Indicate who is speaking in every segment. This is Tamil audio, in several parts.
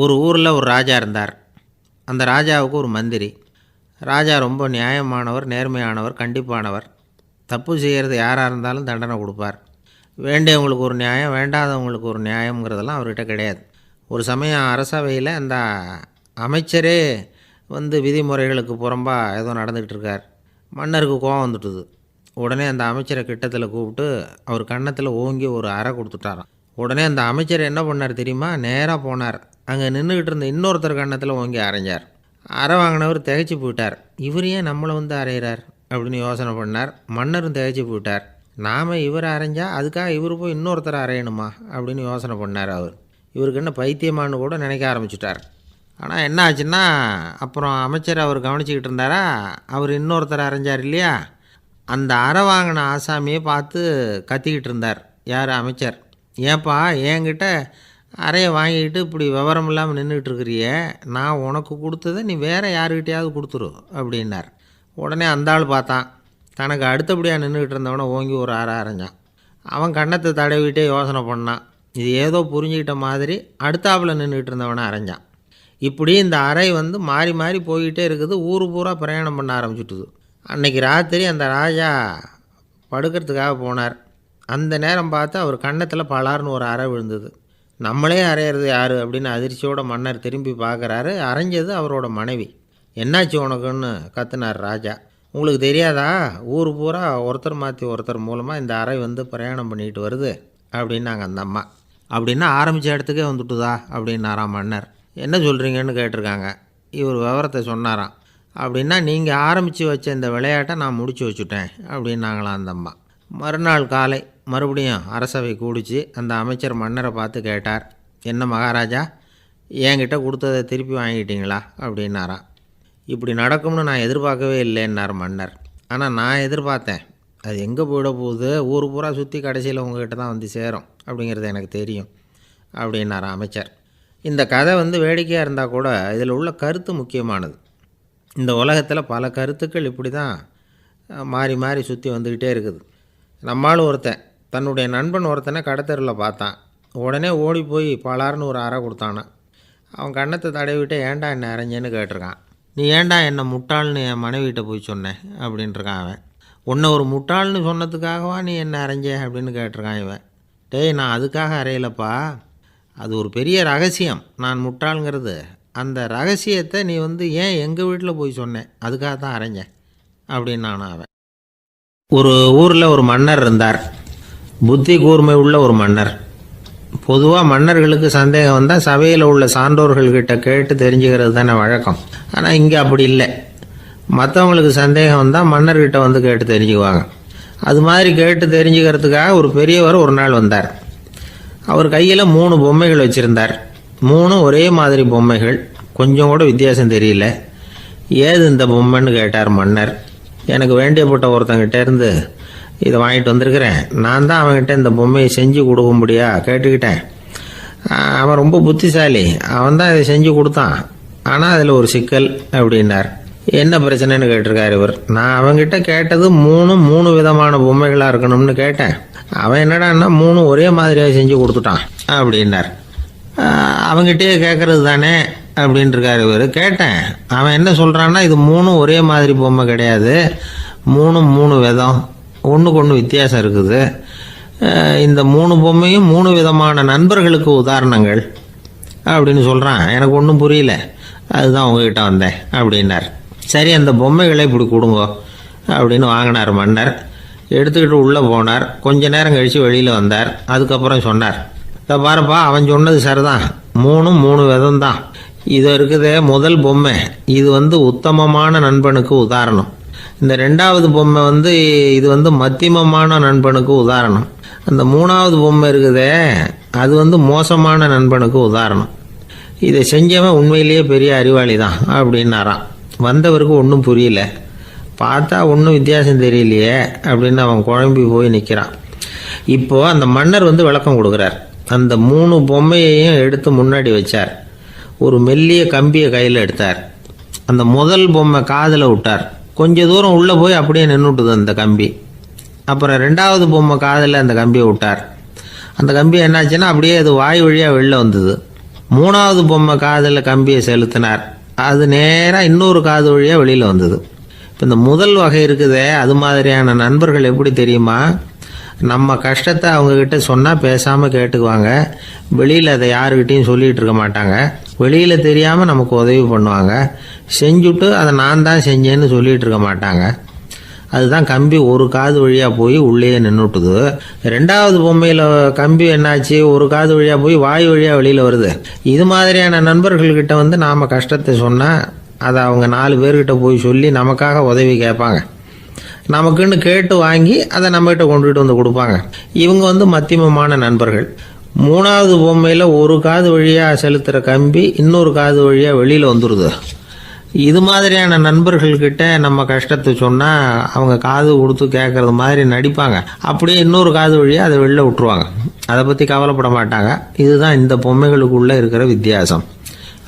Speaker 1: ஒரு ஊரில் ஒரு ராஜா இருந்தார். அந்த ராஜாவுக்கு ஒரு மந்திரி. ராஜா ரொம்ப நியாயமானவர், நேர்மையானவர், கண்டிப்பானவர். தப்பு செய்கிறது யாராக இருந்தாலும் தண்டனை கொடுப்பார். வேண்டியவங்களுக்கு ஒரு நியாயம், வேண்டாதவங்களுக்கு ஒரு நியாயங்கிறதெல்லாம் அவர்கிட்ட கிடையாது. ஒரு சமயம் அரசவையில் அந்த அமைச்சரே விதிமுறைகளுக்கு புறம்பாக ஏதோ நடந்துக்கிட்டு இருக்கார். மன்னருக்கு கோபம் வந்துட்டுது. உடனே அந்த அமைச்சரை கிட்டத்தில் கூப்பிட்டு அவர் கன்னத்தில் ஓங்கி ஒரு அறை கொடுத்துட்டாராம். உடனே அந்த அமைச்சர் என்ன பண்ணார் தெரியுமா? நேராக போனார். அங்கே நின்றுக்கிட்டு இருந்த இன்னொருத்தர் கன்னத்தில் ஓங்கி அரைஞ்சார். அறை வாங்கினவர் திகைச்சு போயிட்டார். இவர் ஏன் நம்மளை அரைகிறார் அப்படின்னு யோசனை பண்ணார். மன்னரும் திகைச்சு போயிட்டார். நாம் இவரை அரைஞ்சா அதுக்காக இவர் போய் இன்னொருத்தரை அரையணுமா அப்படின்னு யோசனை பண்ணார். இவருக்கு என்ன பைத்தியமானு கூட நினைக்க ஆரம்பிச்சிட்டார். ஆனால் என்ன ஆச்சுன்னா, அப்புறம் அமைச்சர் அவர் கவனிச்சிக்கிட்டு இருந்தாரா, அவர் இன்னொருத்தரை அரைஞ்சார் இல்லையா, அந்த அறை வாங்கின ஆசாமியை பார்த்து கத்திக்கிட்டு இருந்தார். யார்? அமைச்சர். ஏன்பா என்கிட்ட அறையை வாங்கிக்கிட்டு இப்படி விவரம் இல்லாமல் நின்றுட்டு இருக்கிறியே, நான் உனக்கு கொடுத்ததை நீ வேறு யாருக்கிட்டையாவது கொடுத்துரு அப்படின்னார். உடனே அந்த ஆள் பார்த்தான். தனக்கு அடுத்தபடியாக நின்றுக்கிட்டு இருந்தவனை ஓங்கி ஒரு அறை அரைஞ்சான். அவன் கன்னத்தை தடவிட்டே யோசனை பண்ணான். இது ஏதோ புரிஞ்சுக்கிட்ட மாதிரி அடுத்தாப்பில் நின்றுக்கிட்டு இருந்தவனை அரைஞ்சான். இப்படி இந்த அறை மாறி மாறி போய்கிட்டே இருக்குது. ஊர் பூரா பிரயாணம் பண்ண ஆரம்பிச்சுட்டுது. அன்றைக்கி ராத்திரி அந்த ராஜா படுக்கிறதுக்காக போனார். அந்த நேரம் பார்த்து அவர் கன்னத்தில் பலார்னு ஒரு அறை விழுந்தது. நம்மளே அரையிறது யார் அப்படின்னு அதிர்ச்சியோட மன்னர் திரும்பி பார்க்குறாரு. அரைஞ்சது அவரோட மனைவி. என்னாச்சு உனக்குன்னு கத்துனார் ராஜா. உங்களுக்கு தெரியாதா, ஊர் பூரா ஒருத்தர் மாற்றி ஒருத்தர் மூலமாக இந்த அறை பிரயாணம் பண்ணிட்டு வருது அப்படின்னாங்க அந்த அம்மா. அப்படின்னா ஆரம்பித்த இடத்துக்கே வந்துட்டுதா அப்படின்னாராம் மன்னர். என்ன சொல்கிறீங்கன்னு கேட்டிருக்காங்க. இவர் விவரத்தை சொன்னாராம். அப்படின்னா நீங்கள் ஆரம்பித்து வச்ச இந்த விளையாட்டை நான் முடிச்சு வச்சுட்டேன் அப்படின்னாங்களாம் அந்த அம்மா. மறுநாள் காலை மறுபடியும் அரசவை கூடிச்சு அந்த அமைச்சர் மன்னரை பார்த்து கேட்டார். என்ன மகாராஜா, என்கிட்ட கொடுத்ததை திருப்பி வாங்கிட்டீங்களா அப்படின்னாராம். இப்படி நடக்கும்னு நான் எதிர்பார்க்கவே இல்லைன்னார் மன்னர். ஆனால் நான் எதிர்பார்த்தேன். அது எங்கே போயிட போகுது, ஊர் பூரா சுற்றி கடைசியில் உங்ககிட்ட தான் சேரும் அப்படிங்கிறது எனக்கு தெரியும் அப்படின்னாராம் அமைச்சர். இந்த கதை வேடிக்கையாக இருந்தால் கூட இதில் உள்ள கருத்து முக்கியமானது. இந்த உலகத்தில் பல கருத்துக்கள் இப்படி தான் மாறி மாறி சுற்றி வந்துக்கிட்டே இருக்குது. நம்மால் ஒருத்தன் தன்னுடைய நண்பன் ஒருத்தனை கடத்தெருவில் பார்த்தான். உடனே ஓடி போய் பலார்னு ஒரு அறை கொடுத்தானா. அவன் கன்னத்தை தடவிட்டு ஏன்டா என்ன அரைஞ்சேன்னு கேட்டிருக்கான். நீ ஏன்டா என்னை முட்டாள்னு என் மனைவிட்ட போய் சொன்னேன் அப்படின்ட்டுருக்கான் அவன். உன்னை ஒரு முட்டாள்னு சொன்னதுக்காகவா நீ என்ன அரைஞ்ச அப்படின்னு கேட்டிருக்கான் இவன். டேய், நான் அதுக்காக அறையலப்பா, அது ஒரு பெரிய ரகசியம். நான் முட்டாளுங்கிறது அந்த ரகசியத்தை நீ ஏன் எங்கள் வீட்டில் போய் சொன்னேன், அதுக்காக தான் அரைஞ்சேன் அப்படின்னு அவன். ஒரு ஊரில் ஒரு மன்னர் இருந்தார். புத்தி கூர்மை உள்ள ஒரு மன்னர். பொதுவாக மன்னர்களுக்கு சந்தேகம் வந்தால் சபையில் உள்ள சான்றோர்கள்கிட்ட கேட்டு தெரிஞ்சுக்கிறது தானே வழக்கம். ஆனால் இங்கே அப்படி இல்லை. மற்றவங்களுக்கு சந்தேகம் வந்தால் மன்னர்கிட்ட கேட்டு தெரிஞ்சுக்குவாங்க. அது மாதிரி கேட்டு தெரிஞ்சுக்கிறதுக்காக ஒரு பெரியவர் ஒரு நாள் வந்தார். அவர் கையில் 3 பொம்மைகள் வச்சுருந்தார். 3 ஒரே மாதிரி பொம்மைகள், கொஞ்சம் கூட வித்தியாசம் தெரியல. ஏது இந்த பொம்மைன்னு கேட்டார் மன்னர். எனக்கு வேண்டியப்பட்ட ஒருத்தங்கிட்ட இருந்து இதை வாங்கிட்டு வந்திருக்கிறேன். நான் தான் அவன்கிட்ட இந்த பொம்மையை செஞ்சு கொடுக்கும்படியா கேட்டுக்கிட்டேன். அவன் ரொம்ப புத்திசாலி, அவன் தான் இதை செஞ்சு கொடுத்தான். ஆனால் அதில் ஒரு சிக்கல் அப்படின்னார். என்ன பிரச்சனைன்னு கேட்டிருக்கார் இவர். நான் அவன்கிட்ட கேட்டது 3 விதமான பொம்மைகளாக இருக்கணும்னு கேட்டேன். அவன் என்னடான்னா 3 ஒரே மாதிரியாக செஞ்சு கொடுத்துட்டான் அப்படின்னார். அவங்ககிட்டயே கேட்கறது தானே அப்படின்ட்டுருக்காரு இவர். கேட்டேன், அவன் என்ன சொல்கிறான்னா இது 3 ஒரே மாதிரி பொம்மை கிடையாது, 3 விதம், ஒன்றுக்கு ஒன்று வித்தியாசம் இருக்குது. இந்த 3 பொம்மையும் 3 விதமான நண்பர்களுக்கு உதாரணங்கள் அப்படின்னு சொல்கிறான். எனக்கு ஒன்றும் புரியல, அதுதான் உங்ககிட்ட வந்தேன் அப்படின்னார். சரி, அந்த பொம்மைகளை இப்படி கொடுங்க அப்படின்னு வாங்கினார் மன்னர். எடுத்துக்கிட்டு உள்ளே போனார். கொஞ்ச நேரம் கழித்து வெளியில் வந்தார். அதுக்கப்புறம் சொன்னார், இதை பாருப்பா, அவன் சொன்னது சரிதான், 3 விதம் தான். இது இருக்குதே முதல் பொம்மை, இது உத்தமமான நண்பனுக்கு உதாரணம். இந்த 2வது பொம்மை இது மத்தியமமான நண்பனுக்கு உதாரணம். அந்த 3வது பொம்மை இருக்குதே அது மோசமான நண்பனுக்கு உதாரணம். இதை செஞ்சவன் உண்மையிலேயே பெரிய அறிவாளி தான் அப்படின்னாராம். வந்தவருக்கு ஒன்றும் புரியல. பார்த்தா ஒன்றும் வித்தியாசம் தெரியலையே அப்படின்னு அவன் குழம்பி போய் நிற்கிறான். இப்போது அந்த மன்னர் விளக்கம் கொடுக்குறார். அந்த 3 பொம்மையையும் எடுத்து முன்னாடி வச்சார். ஒரு மெல்லிய கம்பியை கையில் எடுத்தார். அந்த முதல் பொம்மை காதில் விட்டார். கொஞ்ச தூரம் உள்ளே போய் அப்படியே நின்றுட்டுது அந்த கம்பி. அப்புறம் 2வது பொம்மை காதில் அந்த கம்பியை விட்டார். அந்த கம்பி என்னாச்சுன்னா அப்படியே அது வாய் வழியாக வெளில வந்தது. மூணாவது பொம்மை காதில் கம்பியை செலுத்தினார். அது நேராக இன்னொரு காது வழியாக வெளியில் வந்தது. இப்போ இந்த முதல் வகை இருக்குதே, அது மாதிரியான நண்பர்கள் எப்படி தெரியுமா? நம்ம கஷ்டத்தை அவங்கக்கிட்ட சொன்னால் பேசாமல் கேட்டுக்குவாங்க. வெளியில் அதை யாருக்கிட்டையும் சொல்லிகிட்டு இருக்க மாட்டாங்க. வெளியில் தெரியாமல் நமக்கு உதவி பண்ணுவாங்க. செஞ்சுட்டு அதை நான் தான் செஞ்சேன்னு சொல்லிகிட்டு இருக்க மாட்டாங்க. அதுதான் கம்பி ஒரு காது வழியாக போய் உள்ளே நின்றுட்டுது. ரெண்டாவது பொம்மையில் கம்பி என்னாச்சு, ஒரு காது வழியாக போய் வாய் வழியாக வெளியில் வருது. இது மாதிரியான நண்பர்கள்கிட்ட நாம் கஷ்டத்தை சொன்னால் அதை அவங்க 4 பேர்கிட்ட போய் சொல்லி நமக்காக உதவி கேட்பாங்க. நமக்குன்னு கேட்டு வாங்கி அதை நம்மகிட்ட கொண்டுகிட்டு வந்து கொடுப்பாங்க. இவங்க மத்தியமமான நண்பர்கள். மூணாவது பொம்மையில் ஒரு காது வழியாக செலுத்துகிற கம்பி இன்னொரு காது வழியாக வெளியில் வந்துடுது. இது மாதிரியான நண்பர்கள்கிட்ட நம்ம கஷ்டத்தை சொன்னால் அவங்க காது கொடுத்து கேட்கறது மாதிரி நடிப்பாங்க. அப்படியே இன்னொரு காது வழியாக அதை வெளில விட்டுருவாங்க. அதை பற்றி கவலைப்பட மாட்டாங்க. இதுதான் இந்த பொம்மைகளுக்குள்ளே இருக்கிற வித்தியாசம்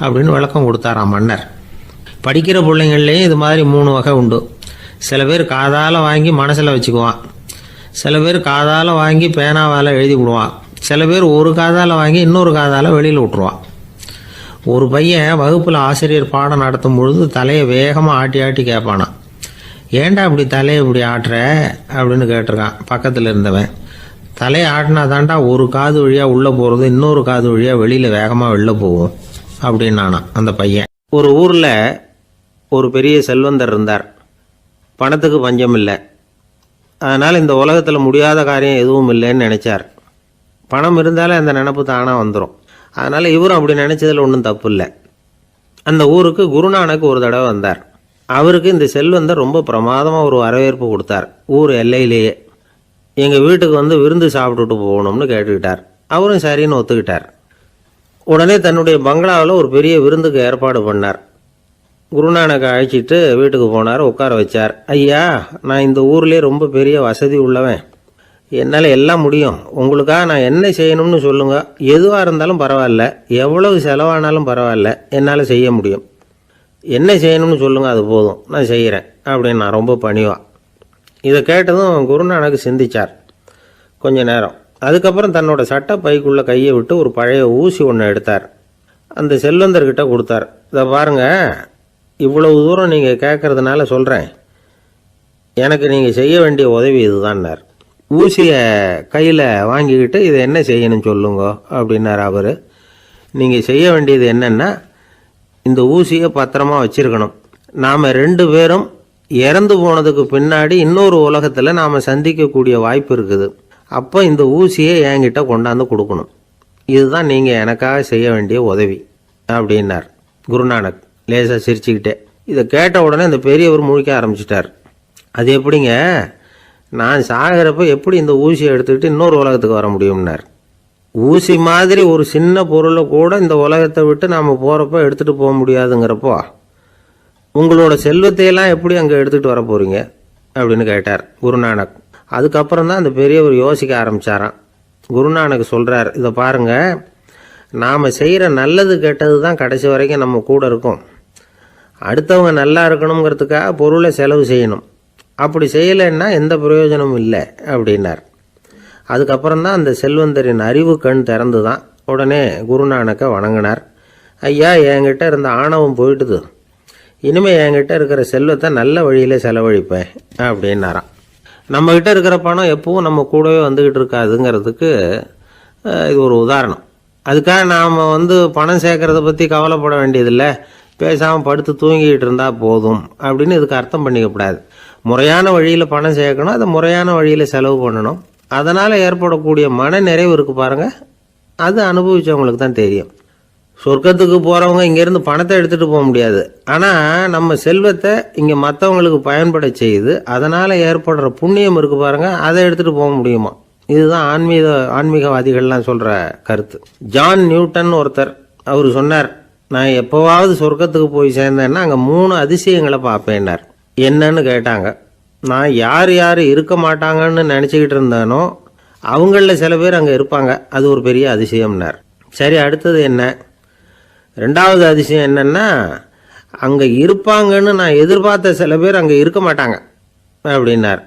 Speaker 1: அப்படின்னு விளக்கம் கொடுத்தாராம் மன்னர். படிக்கிற பிள்ளைங்கள்லேயும் இது மாதிரி 3 வகை உண்டு. சில பேர் காதால் வாங்கி மனசில் வச்சுக்குவான். சில பேர் காதால் வாங்கி பேனாவால் எழுதி விடுவான். சில பேர் ஒரு காதால் வாங்கி இன்னொரு காதால் வெளியில் விட்டுருவான். ஒரு பையன் வகுப்பில் ஆசிரியர் பாடம் நடத்தும் பொழுது தலையை வேகமாக ஆட்டி ஆட்டி கேட்பானா. ஏன்டா இப்படி தலையை இப்படி ஆட்டுற அப்படின்னு கேட்டிருக்கான் பக்கத்தில் இருந்தவன். தலையை ஆட்டினா தாண்டா ஒரு காது வழியாக உள்ளே போகிறது, இன்னொரு காது வழியாக வெளியில் வேகமாக வெளில போகும் அப்படின்னானா அந்த பையன். ஒரு ஊரில் ஒரு பெரிய செல்வந்தர் இருந்தார். பணத்துக்கு பஞ்சம் இல்லை. அதனால் இந்த உலகத்தில் முடியாத காரியம் எதுவும் இல்லைன்னு நினச்சார். பணம் இருந்தாலே அந்த நினப்பு தானாக வந்துடும். அதனால் இவரும் அப்படி நினச்சதில் ஒன்றும் தப்பு இல்லை. அந்த ஊருக்கு குருநானக் ஒரு தடவை வந்தார். அவருக்கு இந்த செல்வந்தர் ரொம்ப பிரமாதமாக ஒரு வரவேற்பு கொடுத்தார். ஊர் எல்லையிலேயே எங்கள் வீட்டுக்கு விருந்து சாப்பிட்டுட்டு போகணும்னு கேட்டுக்கிட்டார். அவரும் சரின்னு ஒத்துக்கிட்டார். உடனே தன்னுடைய பங்களாவில் ஒரு பெரிய விருந்துக்கு ஏற்பாடு பண்ணார். குருநானக்கை அழைச்சிட்டு வீட்டுக்கு போனார். உட்கார வச்சார். ஐயா, நான் இந்த ஊர்லேயே ரொம்ப பெரிய வசதி உள்ளவன். என்னால் எல்லாம் முடியும். உங்களுக்காக நான் என்ன செய்யணும்னு சொல்லுங்கள். எதுவாக இருந்தாலும் பரவாயில்ல, எவ்வளவு செலவானாலும் பரவாயில்ல, என்னால் செய்ய முடியும். என்ன செய்யணும்னு சொல்லுங்கள், அது போதும், நான் செய்கிறேன் அப்படின்னு நான் ரொம்ப பணிவான். இதை கேட்டதும் குருநானக் சிந்திச்சார் கொஞ்ச நேரம். அதுக்கப்புறம் தன்னோட சட்டை பைக்குள்ளே கையை விட்டு ஒரு பழைய ஊசி ஒன்று எடுத்தார். அந்த செல்வந்தர்கிட்ட கொடுத்தார். இதை பாருங்கள், இவ்வளவு தூரம் நீங்கள் கேட்கறதுனால சொல்கிறேன். எனக்கு நீங்கள் செய்ய வேண்டிய உதவி இதுதான்னார். ஊசியை கையில் வாங்கிக்கிட்டு இதை என்ன செய்யணும்னு சொல்லுங்க அப்படின்னார் அவர். நீங்கள் செய்ய வேண்டியது என்னென்னா, இந்த ஊசியை பத்திரமா வச்சுருக்கணும். நாம் 2 பேரும் இறந்து போனதுக்கு பின்னாடி இன்னொரு உலகத்தில் நாம் சந்திக்கக்கூடிய வாய்ப்பு இருக்குது. அப்போ இந்த ஊசியை என்கிட்ட கொண்டாந்து கொடுக்கணும். இதுதான் நீங்கள் எனக்காக செய்ய வேண்டிய உதவி அப்படின்னார் குருநானக் லேசாக சிரிச்சுக்கிட்டே. இதை கேட்ட உடனே இந்த பெரியவர் முழிக்க ஆரம்பிச்சிட்டார். அது எப்படிங்க, நான் சாகிறப்ப எப்படி இந்த ஊசியை எடுத்துக்கிட்டு இன்னொரு உலகத்துக்கு வர முடியும்னார். ஊசி மாதிரி ஒரு சின்ன பொருளை கூட இந்த உலகத்தை விட்டு நாம் போகிறப்ப எடுத்துகிட்டு போக முடியாதுங்கிறப்போ உங்களோட செல்வத்தையெல்லாம் எப்படி அங்கே எடுத்துகிட்டு வர போகிறீங்க அப்படின்னு கேட்டார் குருநானக். அதுக்கப்புறம் தான் அந்த பெரியவர் யோசிக்க ஆரம்பித்தாராம். குருநானக் சொல்கிறார், இதை பாருங்கள், நாம் செய்கிற நல்லது கெட்டது தான் கடைசி வரைக்கும் நம்ம கூட இருக்கும். அடுத்தவங்க நல்லா இருக்கணுங்கிறதுக்காக பொருளை செலவு செய்யணும். அப்படி செய்யலைன்னா எந்த பிரயோஜனமும் இல்லை அப்படின்னார். அதுக்கப்புறம் தான் அந்த செல்வந்தரின் அறிவு கண் திறந்து தான். உடனே குருநானக்கை வணங்கினார். ஐயா, என்கிட்ட இருந்த ஆணவம் போயிட்டுது. இனிமேல் என்கிட்ட இருக்கிற செல்வத்தை நல்ல வழியில் செலவழிப்பேன் அப்படின்னாராம். நம்மக்கிட்ட இருக்கிற பணம் எப்பவும் நம்ம கூடவே வந்துக்கிட்டு இருக்காதுங்கிறதுக்கு இது ஒரு உதாரணம். அதுக்காக நாம் பணம் சேர்க்கறத பற்றி கவலைப்பட வேண்டியதில்லை, பேசாமல் படுத்து தூங்கிக்கிட்டு இருந்தால் போதும் அப்படின்னு இதுக்கு அர்த்தம் பண்ணிக்கப்படாது. முறையான வழியில் பணம் சேர்க்கணும், அதை முறையான வழியில் செலவு பண்ணணும். அதனால் ஏற்படக்கூடிய மன நிறைவு இருக்குது பாருங்கள், அது அனுபவித்தவங்களுக்கு தான் தெரியும். சொர்க்கத்துக்கு போகிறவங்க இங்கேருந்து பணத்தை எடுத்துகிட்டு போக முடியாது. ஆனால் நம்ம செல்வத்தை இங்கே மற்றவங்களுக்கு பயன்பட செய்யுது, அதனால் ஏற்படுற புண்ணியம் இருக்குது பாருங்கள், அதை எடுத்துகிட்டு போக முடியுமா. இதுதான் ஆன்மீகவாதிகள்லாம் சொல்கிற கருத்து. ஜான் நியூட்டன் ஒருத்தர், அவர் சொன்னார், நான் எப்போவாவது சொர்க்கத்துக்கு போய் சேர்ந்தேன்னா அங்கே 3 அதிசயங்களை பார்ப்பேன்னார். என்னன்னு கேட்டாங்க. நான் யார் யார் இருக்க மாட்டாங்கன்னு நினச்சிக்கிட்டு இருந்தேனோ அவங்களில் சில பேர் அங்கே இருப்பாங்க, அது ஒரு பெரிய அதிசயம்னார். சரி, அடுத்தது என்ன? 2வது அதிசயம் என்னன்னா, அங்கே இருப்பாங்கன்னு நான் எதிர்பார்த்த சில பேர் அங்கே இருக்க மாட்டாங்க அப்படின்னார்.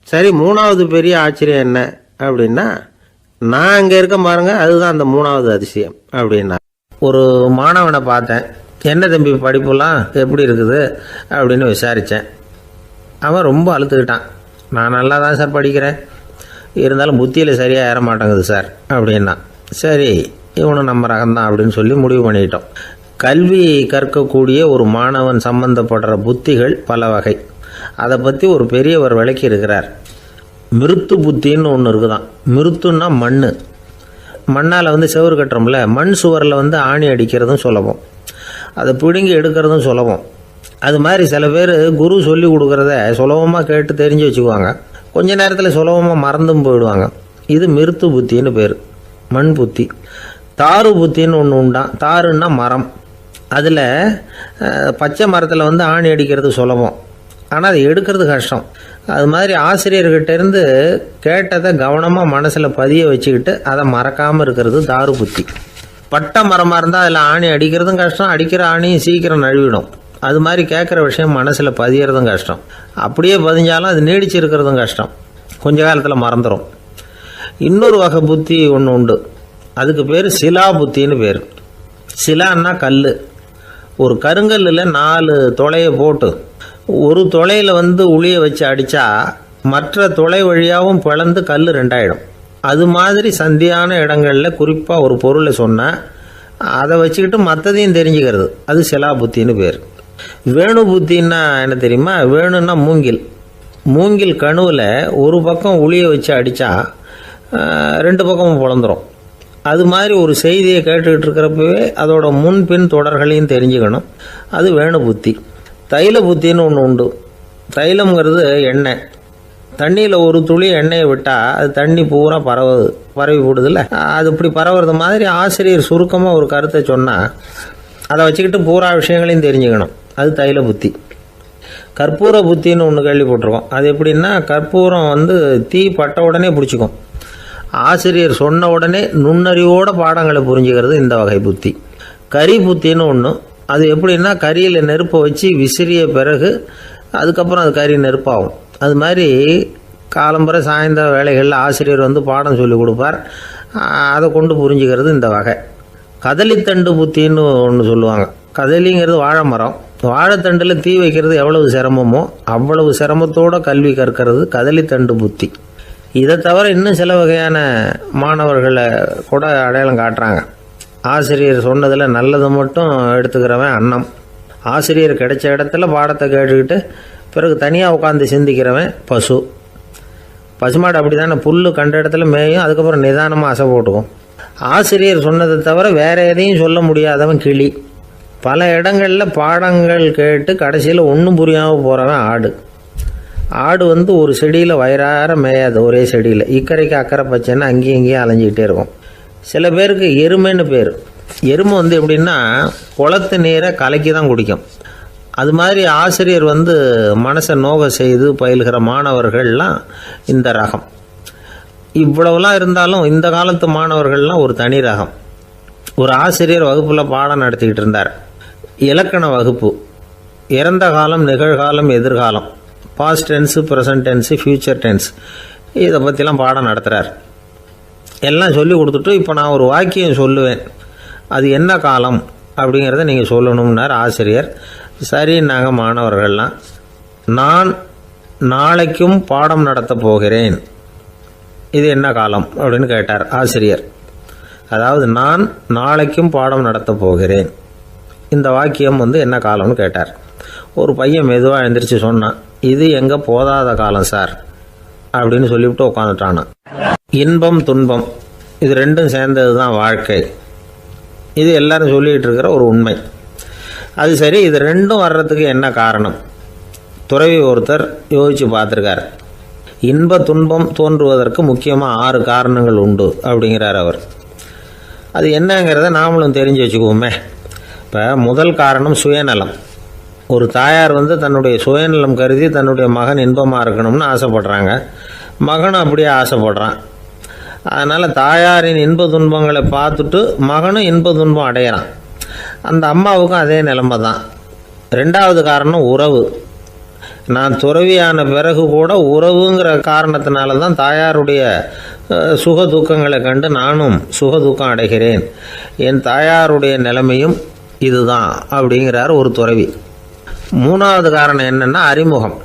Speaker 1: சரி, 3வது பெரிய ஆச்சரியம் என்ன அப்படின்னா, நான் அங்கே இருக்க பாருங்க, அதுதான் அந்த 3வது அதிசயம் அப்படின்னார். ஒரு மாணவனை பார்த்தேன். என்ன தம்பி படிப்புலாம் எப்படி இருக்குது அப்படின்னு விசாரித்தேன். அவன் ரொம்ப அழுத்துக்கிட்டான். நான் நல்லா தான் சார் படிக்கிறேன், இருந்தாலும் புத்தியில் சரியாக ஏற மாட்டேங்குது சார் அப்படின்னா. சரி, இவனும் நம்ம ரகம்தான் அப்படின்னு சொல்லி முடிவு பண்ணிட்டோம். கல்வி கற்கக்கூடிய ஒரு மாணவன் சம்பந்தப்படுற புத்திகள் பல வகை. அதை பற்றி ஒரு பெரியவர் விளக்கி இருக்கிறார். மிருத்து புத்தின்னு ஒன்று இருக்குதான். மிருத்துன்னா மண்ணால் செவுறு கட்டுறோம்ல, மண் சுவரில் ஆணி அடிக்கிறதும் சுலபம், அதை பிடுங்கி எடுக்கிறதும் சுலபம். அது மாதிரி சில பேர் குரு சொல்லி கொடுக்குறத சுலபமாக கேட்டு தெரிஞ்சு வச்சுக்குவாங்க, கொஞ்ச நேரத்தில் சுலபமாக மறந்தும் போயிடுவாங்க. இது மிருத்து புத்தின்னு பேர், மண் புத்தி. தாரு புத்தின்னு ஒன்று உண்டான். தாருன்னா மரம். அதில் பச்சை மரத்தில் ஆணி அடிக்கிறது சுலபம், ஆனால் அதை எடுக்கிறது கஷ்டம். அது மாதிரி ஆசிரியர்கிட்ட இருந்து கேட்டதை கவனமாக மனசில் பதிய வச்சுக்கிட்டு அதை மறக்காமல் இருக்கிறது தாரு புத்தி. பட்டை மரமாக இருந்தால் அதில் ஆணி அடிக்கிறதும் கஷ்டம், அடிக்கிற ஆணியும் சீக்கிரம் நழுவிடும். அது மாதிரி கேட்குற விஷயம் மனசில் பதியறதும் கஷ்டம். அப்படியே பதிஞ்சாலும் அது நீடிச்சு இருக்கிறதும் கஷ்டம், கொஞ்ச காலத்தில் மறந்துடும். இன்னொரு வகை புத்தி ஒன்று உண்டு, அதுக்கு பேர் சிலா புத்தின்னு பேர். சிலான்னா கல். ஒரு கருங்கல்லில் 4 துளையை போட்டு ஒரு துளையில் உளியை வச்சு அடித்தா மற்ற துளை வழியாகவும் பிளந்து கல் 2 ஆகிடும். அது மாதிரி சந்தியான இடங்களில் குறிப்பாக ஒரு பொருளை சொன்னால் அதை வச்சுக்கிட்டு மற்றதையும் தெரிஞ்சுக்கிறது, அது சிலா புத்தின்னு பேர். வேணு புத்தின்னா என்ன தெரியுமா? வேணுன்னா மூங்கில் கணுவில் ஒரு பக்கம் உளியை வச்சு அடித்தா 2 பக்கமும் பிளந்துடும். அது மாதிரி ஒரு செய்தியை கேட்டுக்கிட்டு இருக்கிறப்பவே அதோட முன்பின் தொடர்களையும் தெரிஞ்சுக்கணும், அது வேணு புத்தி. தைல புத்தின்னு ஒன்று உண்டு. தைலம்ங்கிறது எண்ணெய். தண்ணியில் ஒரு துளி எண்ணெயை விட்டால் அது தண்ணி பூரா பரவி போடுதில்ல, அது இப்படி பரவுறது மாதிரி ஆசிரியர் சுருக்கமாக ஒரு கருத்தை சொன்னால் அதை வச்சுக்கிட்டு பூரா விஷயங்களையும் தெரிஞ்சுக்கணும், அது தைல புத்தி. கற்பூர புத்தின்னு ஒன்று கேள்விப்பட்டிருக்கோம். அது எப்படின்னா, கற்பூரம் தீ பட்ட உடனே பிடிச்சிக்கும். ஆசிரியர் சொன்ன உடனே நுண்ணறிவோட பாடங்களை புரிஞ்சுக்கிறது இந்த வகை புத்தி. கரி புத்தின்னு ஒன்று. அது எப்படின்னா, கரியில் நெருப்பை வச்சு விசிறிய பிறகு அதுக்கப்புறம் அது கறி நெருப்பாகும். அது மாதிரி காலம்புற சாயந்தர வேலைகளில் ஆசிரியர் பாடம் சொல்லி கொடுப்பார், அதை கொண்டு புரிஞ்சுக்கிறது இந்த வகை. கதலித்தண்டு புத்தின்னு ஒன்று சொல்லுவாங்க. கதலிங்கிறது வாழை மரம். வாழைத்தண்டில் தீ வைக்கிறது எவ்வளவு சிரமமோ அவ்வளவு சிரமத்தோடு கல்வி கற்கிறது கதலித்தண்டு புத்தி. இதை தவிர இன்னும் சில வகையான மாணவர்களை கூட அடையாளம் காட்டுறாங்க. ஆசிரியர் சொன்னதில் நல்லதை மட்டும் எடுத்துக்கிறவன் அன்னம். ஆசிரியர் கிடைச்ச இடத்துல பாடத்தை கேட்டுக்கிட்டு பிறகு தனியாக உட்காந்து சிந்திக்கிறவன் பசு. பசுமாடு அப்படி தானே, புல் கண்ட இடத்துல மேயும், அதுக்கப்புறம் நிதானமாக அசை போட்டுக்கும். ஆசிரியர் சொன்னதை தவிர வேறு எதையும் சொல்ல முடியாதவன் கிளி. பல இடங்களில் பாடங்கள் கேட்டு கடைசியில் ஒன்றும் புரியாமல் போகிறவன் ஆடு. ஆடு ஒரு செடியில் வயிறார மேயாது, ஒரே செடியில் இக்கரைக்கு அக்கறை பச்சைன்னா அங்கேயும் இங்கேயும் அலைஞ்சிக்கிட்டே இருக்கும். சில பேருக்கு எருமைன்னு பேர். எருமை எப்படின்னா குளத்து நீரை கலக்கி தான் குடிக்கும். அது மாதிரி ஆசிரியர் மனசை நோக செய்து பயில்கிற மாணவர்கள்லாம் இந்த ரகம். இவ்வளவுலாம் இருந்தாலும் இந்த காலத்து மாணவர்கள்லாம் ஒரு தனி ரகம். ஒரு ஆசிரியர் வகுப்பில் பாடம் நடத்திக்கிட்டு இருந்தார். இலக்கண வகுப்பு. இறந்த காலம், நிகழ்காலம், எதிர்காலம், past tense, present tense, future tense, இதை பற்றிலாம் பாடம் நடத்துகிறார். எல்லாம் சொல்லி கொடுத்துட்டு இப்போ நான் ஒரு வாக்கியம் சொல்லுவேன், அது என்ன காலம் அப்படிங்கிறத நீங்கள் சொல்லணும்னார் ஆசிரியர். சரின்னாங்க மாணவர்கள்லாம். நான் நாளைக்கும் பாடம் நடத்தப் போகிறேன், இது என்ன காலம் அப்படின்னு கேட்டார் ஆசிரியர். அதாவது நான் நாளைக்கும் பாடம் நடத்தப் போகிறேன், இந்த வாக்கியம் என்ன காலம்னு கேட்டார். ஒரு பையன் மெதுவாக எழுந்திரிச்சு சொன்னான், இது எங்கே போதாத காலம் சார் அப்படின்னு சொல்லிவிட்டு உட்காந்துட்டானா. இன்பம் துன்பம் இது ரெண்டும் சேர்ந்தது தான் வாழ்க்கை, இது எல்லாரும் சொல்லிகிட்டு இருக்கிற ஒரு உண்மை. அது சரி, இது ரெண்டும் வர்றதுக்கு என்ன காரணம்? துறவி ஒருத்தர் யோசித்து பார்த்துருக்கார். இன்ப துன்பம் தோன்றுவதற்கு முக்கியமாக 6 காரணங்கள் உண்டு அப்படிங்கிறார் அவர். அது என்னங்கிறத நாமளும் தெரிஞ்சு வச்சுக்குவோமே. இப்போ முதல் காரணம் சுயநலம். ஒரு தாயார் தன்னுடைய சுயநலம் கருதி தன்னுடைய மகன் இன்பமாக இருக்கணும்னு ஆசைப்படுறாங்க. மகனும் அப்படியே ஆசைப்படுறான். அதனால் தாயாரின் இன்ப துன்பங்களை பார்த்துட்டு மகனும் இன்ப துன்பம் அடையிறான். அந்த அம்மாவுக்கும் அதே நிலைமை தான். 2வது காரணம் உறவு. நான் துறவியான பிறகு கூட உறவுங்கிற காரணத்தினால தான் தாயாருடைய சுக துக்கங்களை கண்டு நானும் சுக துக்கம் அடைகிறேன். என் தாயாருடைய நிலைமையும் இதுதான் அப்படிங்கிறார் ஒரு துறவி. மூணாவது காரணம் என்னென்னா அறிமுகம்.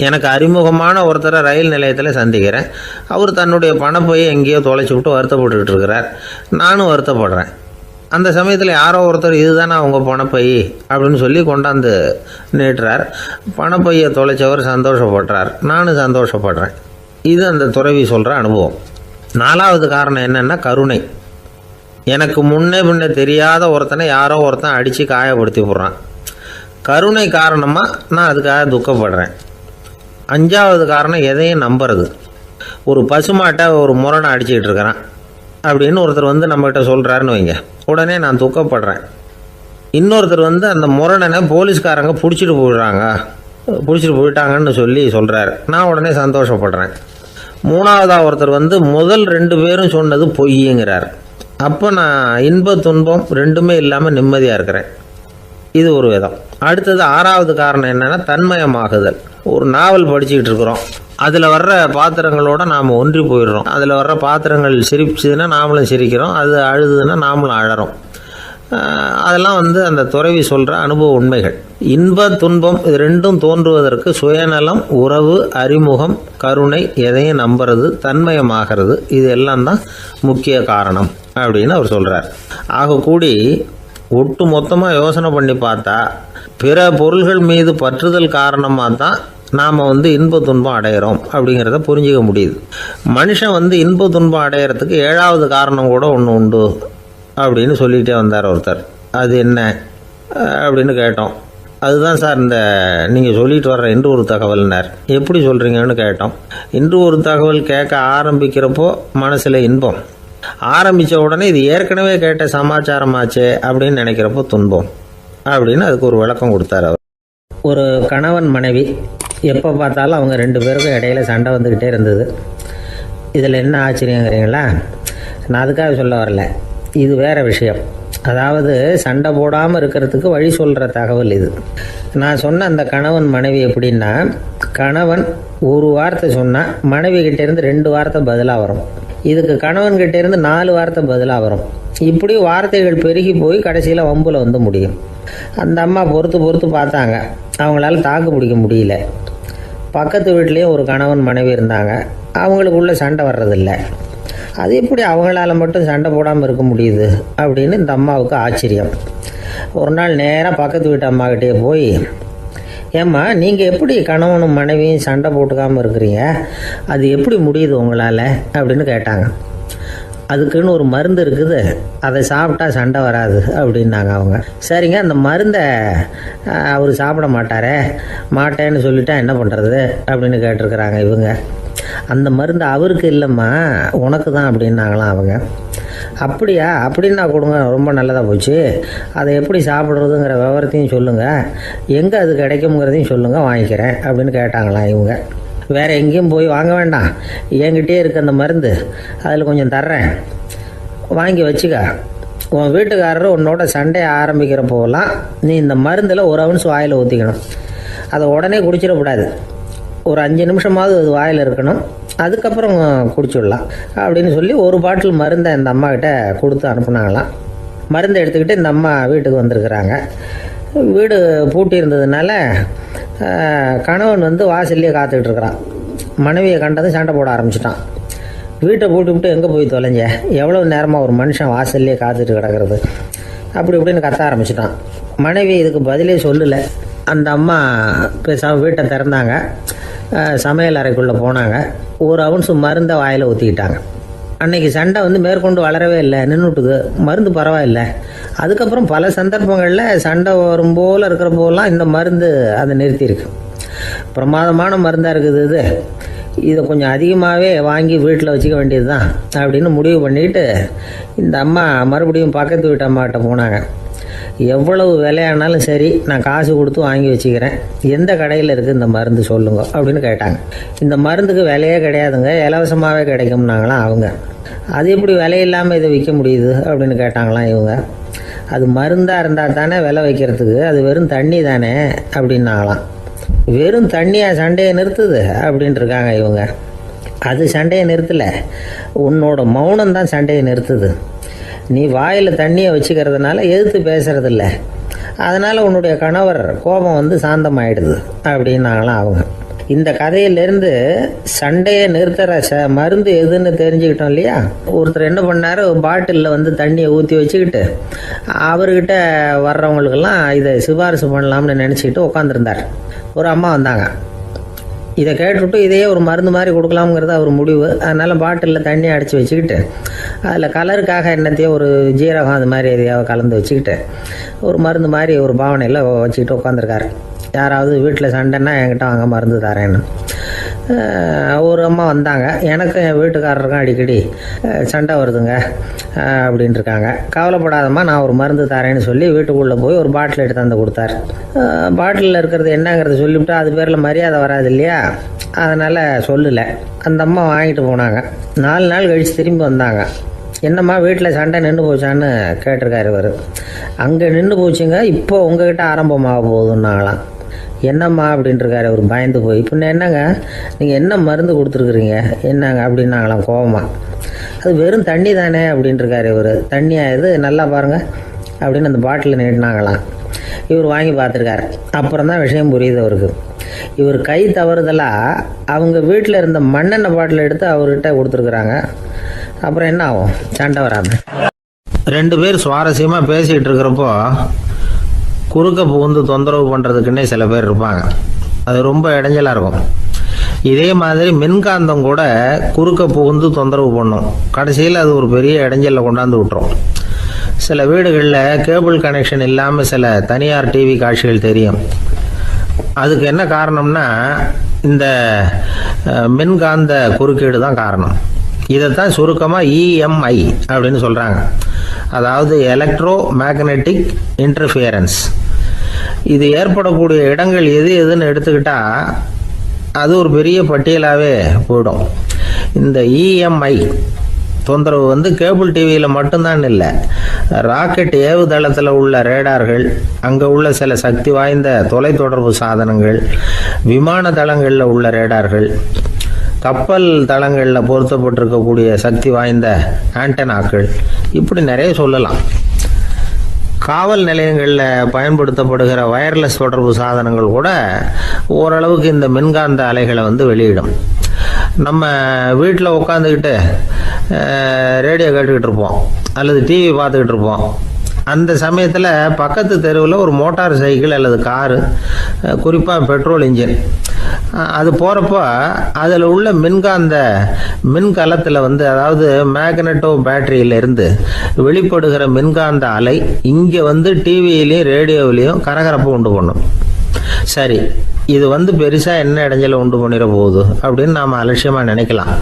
Speaker 1: எனக்கு அறிமுகமான ஒருத்தரை ரயில் நிலையத்தில் சந்திக்கிறேன். அவர் தன்னுடைய பணப்பையை எங்கேயோ தொலைச்சி விட்டு வருத்தப்பட்டுக்கிட்டு இருக்கிறார். நானும் வருத்தப்படுறேன். அந்த சமயத்தில் யாரோ ஒருத்தர் இதுதானே அவங்க பணப்பை அப்படின்னு சொல்லி கொண்டாந்து நீட்டுறார். பணப்பையை தொலைச்சவர் சந்தோஷப்படுறார், நானும் சந்தோஷப்படுறேன். இது அந்த துறவி சொல்கிற அனுபவம். நாலாவது காரணம் என்னென்னா கருணை. எனக்கு முன்னே தெரியாத ஒருத்தனை யாரோ ஒருத்தன் அடித்து காயப்படுத்தி போடுறான். கருணை காரணமாக நான் அதுக்காக துக்கப்படுறேன். அஞ்சாவது காரணம் எதையும் நம்புறது. ஒரு பசுமாட்டை ஒரு முரணை அடிச்சுக்கிட்டு இருக்கிறான் அப்படின்னு ஒருத்தர் வந்து நம்மகிட்ட சொல்கிறாருன்னு வைங்க, உடனே நான் துக்கப்படுறேன். இன்னொருத்தர் வந்து அந்த முரணனை போலீஸ்காரங்க பிடிச்சிட்டு போயிட்டாங்கன்னு சொல்லி சொல்கிறார், நான் உடனே சந்தோஷப்படுறேன். மூணாவதாக ஒருத்தர் வந்து முதல் 2 பேரும் சொன்னது பொய்யுங்கிறார். அப்போ நான் இன்ப துன்பம் ரெண்டுமே இல்லாமல் நிம்மதியாக இருக்கிறேன். இது ஒரு விதம். அடுத்தது 6வது காரணம் என்னென்னா தன்மயமாகுதல். ஒரு நாவல் படிச்சுக்கிட்டு இருக்கிறோம், அதில் வர்ற பாத்திரங்களோடு நாம் ஒன்றி போயிடுறோம். அதில் வர்ற பாத்திரங்கள் சிரிச்சுதுன்னா நாமளும் சிரிக்கிறோம், அது அழுதுன்னா நாமளும் அழறோம். அதெல்லாம் வந்து அந்த துறவி சொல்கிற அனுபவ உண்மைகள். இன்ப துன்பம் இது ரெண்டும் தோன்றுவதற்கு சுயநலம், உறவு, அறிமுகம், கருணை, எதையும் நம்புறது, தன்மயமாகிறது, இது எல்லாம் தான் முக்கிய காரணம் அப்படின்னு அவர் சொல்கிறார். ஆக கூடி ஒட்டு மொத்தமாக யோசனை பண்ணி பார்த்தா பிற பொருள்கள் மீது பற்றுதல் காரணமாக தான் நாம் வந்து இன்ப துன்பம் அடைகிறோம் அப்படிங்கிறத புரிஞ்சிக்க முடியுது. மனுஷன் வந்து இன்ப துன்பம் அடைகிறதுக்கு 7வது காரணம் கூட ஒன்று உண்டு அப்படின்னு சொல்லிகிட்டே வந்தார் ஒருத்தர். அது என்ன அப்படின்னு கேட்டோம். அதுதான் சார் இந்த நீங்கள் சொல்லிட்டு வர்ற இன்று ஒரு தகவல்னார். எப்படி சொல்கிறீங்கன்னு கேட்டோம். இன்று ஒரு தகவல் கேட்க ஆரம்பிக்கிறப்போ மனசில் இன்பம், ஆரம்பித்த உடனே இது ஏற்கனவே கேட்ட சமாச்சாரமாச்சே அப்படின்னு நினைக்கிறப்போ துன்பம் அப்படின்னு அதுக்கு ஒரு விளக்கம் கொடுத்தார் அவர். ஒரு கணவன் மனைவி எப்போ பார்த்தாலும் அவங்க 2 பேருக்கும் இடையில சண்டை வந்துக்கிட்டே இருந்தது. இதில் என்ன ஆச்சரியங்கிறீங்களா? நான் அதுக்காக சொல்ல வரல, இது வேறு விஷயம். அதாவது சண்டை போடாமல் இருக்கிறதுக்கு வழி சொல்கிற தகவல் இது. நான் சொன்ன அந்த கணவன் மனைவி எப்படின்னா, கணவன் ஒரு வார்த்தை சொன்னால் மனைவி கிட்டேருந்து 2 வார்த்தை பதிலாக வரும். இதுக்கு கணவன்கிட்டேருந்து 4 வார்த்தை பதிலாக வரும். இப்படி வார்த்தைகள் பெருகி போய் கடைசியில் வம்பில் வந்து முடியும். அந்த அம்மா பொறுத்து பார்த்தாங்க, அவங்களால தாக்கு பிடிக்க முடியல. பக்கத்து வீட்லேயும் ஒரு கணவன் மனைவி இருந்தாங்க, அவங்களுக்குள்ளே சண்டை வர்றதில்ல. அது எப்படி அவங்களால மட்டும் சண்டை போடாமல் இருக்க முடியுது அப்படின்னு இந்த அம்மாவுக்கு ஆச்சரியம். ஒரு நாள் நேராக பக்கத்து வீட்டு அம்மாக்கிட்டே போய், ஏம்மா நீங்கள் எப்படி கணவனும் மனைவியும் சண்டை போட்டுக்காமல் இருக்கிறீங்க, அது எப்படி முடியுது உங்களால் அப்படின்னு கேட்டாங்க. அதுக்குன்னு ஒரு மருந்து இருக்குது, அதை சாப்பிட்டா சண்டை வராது அப்படின்னாங்க அவங்க. சரிங்க, அந்த மருந்தை அவர் சாப்பிட மாட்டேன்னு சொல்லிட்டா என்ன பண்ணுறது அப்படின்னு கேட்டிருக்கிறாங்க இவங்க. அந்த மருந்து அவருக்கு இல்லைம்மா, உனக்கு தான் அப்படின்னாங்களாம் அவங்க. அப்படியா, அப்படின்னா கொடுங்க, ரொம்ப நல்லதாக போச்சு. அதை எப்படி சாப்பிட்றதுங்கிற விவரத்தையும் சொல்லுங்கள், எங்கே அது கிடைக்குங்கிறதையும் சொல்லுங்கள், வாங்கிக்கிறேன் அப்படின்னு கேட்டாங்களாம் இவங்க. வேறு எங்கேயும் போய் வாங்க வேண்டாம், என்கிட்டே இருக்க அந்த மருந்து அதில் கொஞ்சம் தர்றேன், வாங்கி வச்சுக்க. உன் வீட்டுக்காரர் உன்னோட சண்டையை ஆரம்பிக்கிறப்போலாம் நீ இந்த மருந்தில் ஒரு அவுன்ஸ் வாயில் ஊற்றிக்கணும். அதை உடனே குடிச்சிடக்கூடாது, ஒரு 5 நிமிஷமாவது அது வாயில் இருக்கணும், அதுக்கப்புறம் குடிச்சிடலாம் அப்படின்னு சொல்லி ஒரு பாட்டில் மருந்தை இந்த அம்மாக்கிட்ட கொடுத்து அனுப்புனாங்களாம். மருந்தை எடுத்துக்கிட்டு இந்த அம்மா வீட்டுக்கு வந்திருக்கிறாங்க. வீடு பூட்டி இருந்ததுனால கணவன் வந்து வாசல்லையே காத்துக்கிட்டு இருக்கிறான். மனைவியை கண்டதும் சண்டை போட ஆரம்பிச்சிட்டான். வீட்டை பூட்டி எங்கே போய் தொலைஞ்ச, எவ்வளோ நேரமாக ஒரு மனுஷன் வாசல்லையே காத்துட்டு கிடக்கிறது அப்படி இப்படின்னு கத்த ஆரம்பிச்சிட்டான். மனைவி இதுக்கு பதிலே சொல்லலை. அந்த அம்மா பேசாமல் வீட்டை திறந்தாங்க, சமையல் அறைக்குள்ளே போனாங்க, ஒரு அவுன்ஸ் மருந்தை வாயில் ஊற்றிக்கிட்டாங்க. அன்னைக்கு சண்டை வந்து மேற்கொண்டு வளரவே இல்லை, நின்றுட்டுது. மருந்து பரவாயில்லை. அதுக்கப்புறம் பல சந்தர்ப்பங்களில் சண்டை வரும் போல் இருக்கிற போலாம் இந்த மருந்து அதை நிறுத்தியிருக்கு. பிரமாதமான மருந்தாக இருக்குது இதை கொஞ்சம் அதிகமாகவே வாங்கி வீட்டில் வச்சுக்க வேண்டியது தான் அப்படின்னு முடிவு பண்ணிட்டு இந்த அம்மா மறுபடியும் பக்கத்து வீட்டு அம்மாக்கிட்ட போனாங்க. எவ்வளவு விலையானாலும் சரி, நான் காசு கொடுத்து வாங்கி வச்சுக்கிறேன், எந்த கடையில் இருக்குது இந்த மருந்து சொல்லுங்க அப்படின்னு கேட்டாங்க. இந்த மருந்துக்கு விலையே கிடையாதுங்க, இலவசமாகவே கிடைக்கும்னாங்களாம் அவங்க. அது எப்படி விலையில்லாமல் இதை விற்க முடியுது அப்படின்னு கேட்டாங்களாம் இவங்க. அது மருந்தாக இருந்தால் தானே விலை வைக்கிறதுக்கு, அது வெறும் தண்ணி தானே அப்படின்னாங்களாம். வெறும் தண்ணியாக சண்டையை நிறுத்துது அப்படின்ட்டு இருக்காங்க இவங்க. அது சண்டையை நிறுத்தலை, உன்னோட மௌனம் தான் சண்டையை நிறுத்துது. நீ வாயில் தண்ணியை வச்சுக்கிறதுனால எதிர்த்து பேசுறதில்ல, அதனால் உன்னுடைய கணவர் கோபம் வந்து சாந்தமாயிடுது அப்படின்னாங்களாம் அவங்க. இந்த கதையிலேருந்து சண்டையை நிறுத்துகிற மருந்து எதுன்னு தெரிஞ்சுக்கிட்டோம் இல்லையா. ஒருத்தர் என்ன பண்ணார், பாட்டிலில் வந்து தண்ணியை ஊற்றி வச்சுக்கிட்டு அவர்கிட்ட வர்றவங்களுக்கெல்லாம் இதை சிபாரிசு பண்ணலாம்னு நினச்சிக்கிட்டு உட்காந்துருந்தார். ஒரு அம்மா வந்தாங்க. இதை கேட்டுவிட்டு இதையே ஒரு மருந்து மாதிரி கொடுக்கலாம்ங்கிறது அவர் முடிவு. அதனால் பாட்டிலில் தண்ணி அடித்து வச்சுக்கிட்டு அதில் கலருக்காக என்னத்தையோ ஒரு ஜீரகம் அது மாதிரி எதையாவது கலந்து வச்சுக்கிட்டு ஒரு மருந்து மாதிரி ஒரு பாவனையில் வச்சுக்கிட்டு உட்காந்துருக்காரு. யாராவது வீட்டில் சண்டைன்னா என்கிட்ட வாங்க மருந்து தரேன்னு. ஒரு அம்மா வந்தாங்க. எனக்கு என் வீட்டுக்காரருக்கும் அடிக்கடி சண்டை வருதுங்க அப்படின்ட்டு இருக்காங்க. கவலைப்படாதம்மா, நான் ஒரு மருந்து தரேன்னு சொல்லி வீட்டுக்குள்ளே போய் ஒரு பாட்டில் எடுத்து வந்து கொடுத்தார். பாட்டிலில் இருக்கிறது என்னங்கிறத சொல்லிவிட்டு அது பேரில் மரியாதை வராது இல்லையா, அதனால் சொல்லலை. அந்த அம்மா வாங்கிட்டு போனாங்க. 4 நாள் கழித்து திரும்பி வந்தாங்க. என்னம்மா வீட்டில் சண்டை நின்று போச்சான்னு கேட்டிருக்காரு இவர். அங்கே நின்று போச்சுங்க, இப்போ உங்ககிட்ட ஆரம்பமாக போகுதுன்னாங்களாம். என்னம்மா அப்படின்ட்டுருக்காரு அவர் பயந்து போய். பின்ன என்னங்க நீங்கள் என்ன மருந்து கொடுத்துருக்குறீங்க என்னங்க அப்படின்னாங்களாம் கோவமாக. அது வெறும் தண்ணி தானே அப்படின்ட்டுருக்காரு இவர். தண்ணியாக இது நல்லா பாருங்கள் அப்படின்னு அந்த பாட்டில் நீட்டினாங்களாம். இவர் வாங்கி பார்த்துருக்காரு. அப்புறம் தான் விஷயம் புரியுது அவருக்கு. இவர் கை தவறுதலாக அவங்க வீட்டில் இருந்த மண்ணெண்ணெய் பாட்டில் எடுத்து அவர்கிட்ட கொடுத்துருக்குறாங்க. அப்புறம் என்ன ஆகும், சண்டை வராது. 2 பேர் சுவாரஸ்யமாக பேசிகிட்டு இருக்கிறப்போ குறுக்க புகுந்து தொந்தரவு பண்ணுறதுக்குன்னே சில பேர் இருப்பாங்க. அது ரொம்ப இடைஞ்சலாக இருக்கும். இதே மாதிரி மின்காந்தம் கூட குறுக்க புகுந்து தொந்தரவு பண்ணும். கடைசியில் அது ஒரு பெரிய இடைஞ்சலில் கொண்டாந்து விட்டுரும். சில வீடுகளில் கேபிள் கனெக்ஷன் இல்லாமல் சில தனியார் டிவி காட்சிகள் தெரியும். அதுக்கு என்ன காரணம்னா இந்த மின்காந்த குறுக்கீடு தான் காரணம். இதைத்தான் சுருக்கமாக இஎம்ஐ அப்படின்னு சொல்கிறாங்க. அதாவது எலக்ட்ரோ மேக்னெட்டிக் இன்டர்ஃபியரன்ஸ். இது ஏற்படக்கூடிய இடங்கள் எது எதுன்னு எடுத்துக்கிட்டால் அது ஒரு பெரிய பட்டியலாகவே போயிடும். இந்த இஎம்ஐ தொந்தரவு வந்து கேபிள் டிவியில் மட்டும்தான் இல்லை, ராக்கெட் ஏவுதளத்தில் உள்ள ரேடார்கள், அங்கே உள்ள சில சக்தி வாய்ந்த தொலைத்தொடர்பு சாதனங்கள், விமான தளங்களில் உள்ள ரேடார்கள், கப்பல் தளங்களில் பொருத்தப்பட்டிருக்கக்கூடிய சக்தி வாய்ந்த ஆண்டனாக்கள், இப்படி நிறைய சொல்லலாம். காவல் நிலையங்களில் பயன்படுத்தப்படுகிற வயர்லெஸ் தொடர்பு சாதனங்கள் கூட ஓரளவுக்கு இந்த மின்காந்த அலைகளை வந்து வெளியிடும். நம்ம வீட்டில் உட்காந்துக்கிட்டு ரேடியோ கேட்டுக்கிட்டு இருப்போம் அல்லது டிவி பார்த்துக்கிட்டு இருப்போம். அந்த சமயத்தில் பக்கத்து தெருவில் ஒரு மோட்டார் சைக்கிள் அல்லது காரு, குறிப்பாக பெட்ரோல் இன்ஜின், அது போகிறப்போ அதில் உள்ள மின்கலத்தில் வந்து அதாவது மேக்னட்டோ பேட்டரியிலிருந்து வெளிப்படுகிற மின்காந்த அலை இங்கே வந்து டிவியிலையும் ரேடியோவிலையும் கரகரப்பை உண்டு பண்ணும். சரி, இது வந்து பெருசாக என்ன இடைஞ்சலை உண்டு பண்ணிட போகுது அப்படின்னு நாம் அலட்சியமாக நினைக்கலாம்.